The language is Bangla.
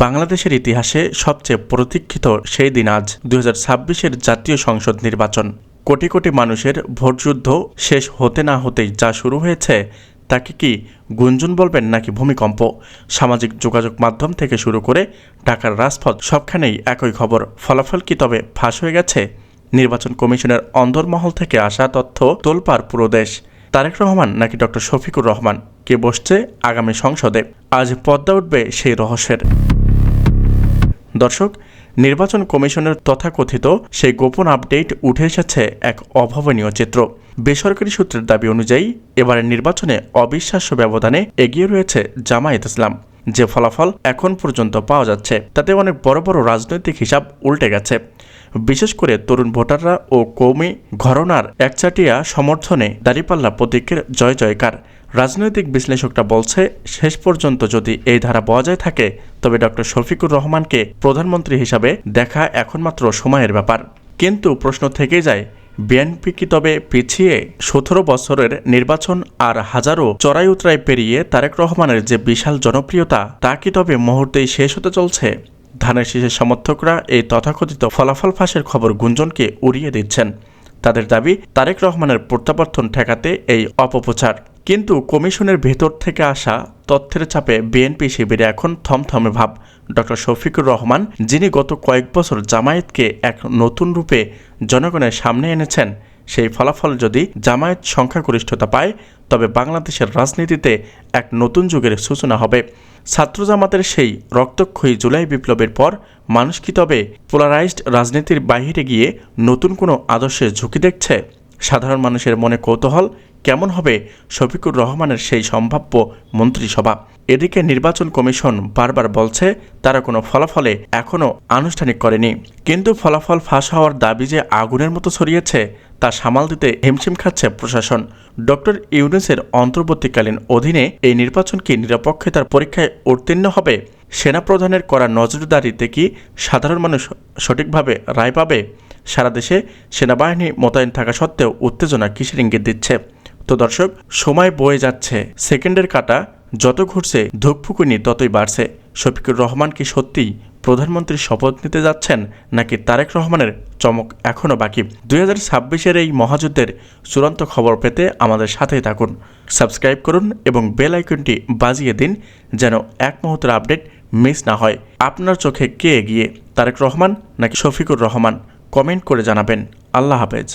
বাংলাদেশের ইতিহাসে সবচেয়ে প্রতীক্ষিত সেই দিন আজ 2026-এর জাতীয় সংসদ নির্বাচন। কোটি কোটি মানুষের ভোটযুদ্ধ শেষ হতে না হতেই যা শুরু হয়েছে তাকে কি গুঞ্জন বলবেন নাকি ভূমিকম্প? সামাজিক যোগাযোগ মাধ্যম থেকে শুরু করে ঢাকার রাজপথ সবখানেই একই খবর। ফলাফল কি তবে ফাঁস হয়ে গেছে? নির্বাচন কমিশনের অন্দরমহল থেকে আসা তথ্য তোলপাড় পুরো দেশ। তারেক রহমান নাকি ডক্টর শফিকুর রহমান, কে বসছে আগামী সংসদে? আজ পদ্মা উঠবে সেই রহস্যের। দর্শক, নির্বাচন কমিশনের তথাকথিত সেই গোপন আপডেট উঠে এসেছে এক অভাবনীয় চিত্র। বেসরকারি সূত্রের দাবি অনুযায়ী এবারের নির্বাচনে অবিশ্বাস্য ব্যবধানে এগিয়ে রয়েছে জামায়াত ইসলাম। যে ফলাফল এখন পর্যন্ত পাওয়া যাচ্ছে তাতে অনেক বড় বড় রাজনৈতিক হিসাব উল্টে গেছে। বিশেষ করে তরুণ ভোটাররা ও কৌমি ঘরানার একচাটিয়া সমর্থনে দাঁড়িপাল্লা প্রতীকের জয় জয়কার। রাজনৈতিক বিশ্লেষকরা বলছে, শেষ পর্যন্ত যদি এই ধারা বজায় থাকে তবে ডক্টর শফিকুর রহমানকে প্রধানমন্ত্রী হিসাবে দেখা এখন মাত্র সময়ের ব্যাপার। কিন্তু প্রশ্ন থেকেই যায়, বিএনপি কি তবে পিছিয়ে? 17 বছরের নির্বাচন আর হাজারো চড়াই উতরাই পেরিয়ে তারেক রহমানের যে বিশাল জনপ্রিয়তা তা কি তবে মুহূর্তেই শেষ হতে চলছে? ধানের শীষের সমর্থকরা এই তথাকথিত ফলাফল ফাঁসের খবর গুঞ্জনকে উড়িয়ে দিচ্ছেন। তাদের দাবি, তারেক রহমানের প্রত্যাবর্তন ঠেকাতে এই অপপ্রচার। কিন্তু কমিশনের ভেতর থেকে আসা তথ্যের চাপে বিএনপি শিবিরে এখন থমথমে ভাব। ডক্টর শফিকুর রহমান, যিনি গত কয়েক বছর জামায়াতকে এক নতুন রূপে জনগণের সামনে এনেছেন, সেই ফলাফল যদি জামায়াত সংখ্যাগরিষ্ঠতা পায় তবে বাংলাদেশের রাজনীতিতে এক নতুন যুগের সূচনা হবে। ছাত্র জামাতের সেই রক্তক্ষয়ী জুলাই বিপ্লবের পর মানুষ কি তবে পোলারাইজড রাজনীতির বাইরে গিয়ে নতুন কোনো আদর্শের ঝুঁকি দেখছে? সাধারণ মানুষের মনে কৌতূহল, কেমন হবে শফিকুর রহমানের সেই সম্ভাব্য মন্ত্রিসভা? এদিকে নির্বাচন কমিশন বারবার বলছে তারা কোনো ফলাফলে এখনও আনুষ্ঠানিক করেনি। কিন্তু ফলাফল ফাঁস হওয়ার দাবি যে আগুনের মতো ছড়িয়েছে তা সামাল দিতে হিমশিম খাচ্ছে প্রশাসন। ডক্টর ইউনূসের অন্তর্বর্তীকালীন অধীনে এই নির্বাচন কি নিরপেক্ষতার পরীক্ষায় উত্তীর্ণ হবে? সেনাপ্রধানের করা নজরদারিতে কি সাধারণ মানুষ সঠিকভাবে রায় পাবে? সারা দেশে সেনাবাহিনী মোতায়েন থাকা সত্ত্বেও উত্তেজনা কিসের ইঙ্গিত দিচ্ছে? তো দর্শক, সময় বয়ে যাচ্ছে, সেকেন্ডের কাঁটা যত ঘুরছে ধুকফুকুনি ততই বাড়ছে। শফিকুর রহমান কি সত্যিই প্রধানমন্ত্রীর শপথ নিতে যাচ্ছেন নাকি তারেক রহমানের চমক এখনও বাকি? 2026-এর এই মহাযুদ্ধের চূড়ান্ত খবর পেতে আমাদের সাথেই থাকুন। সাবস্ক্রাইব করুন এবং বেল আইকনটি বাজিয়ে দিন যেন এক মুহূর্তের আপডেট মিস না হয়। আপনার চোখে কে এগিয়ে, তারেক রহমান নাকি শফিকুর রহমান? কমেন্ট করে জানাবেন। আল্লাহ হাফেজ।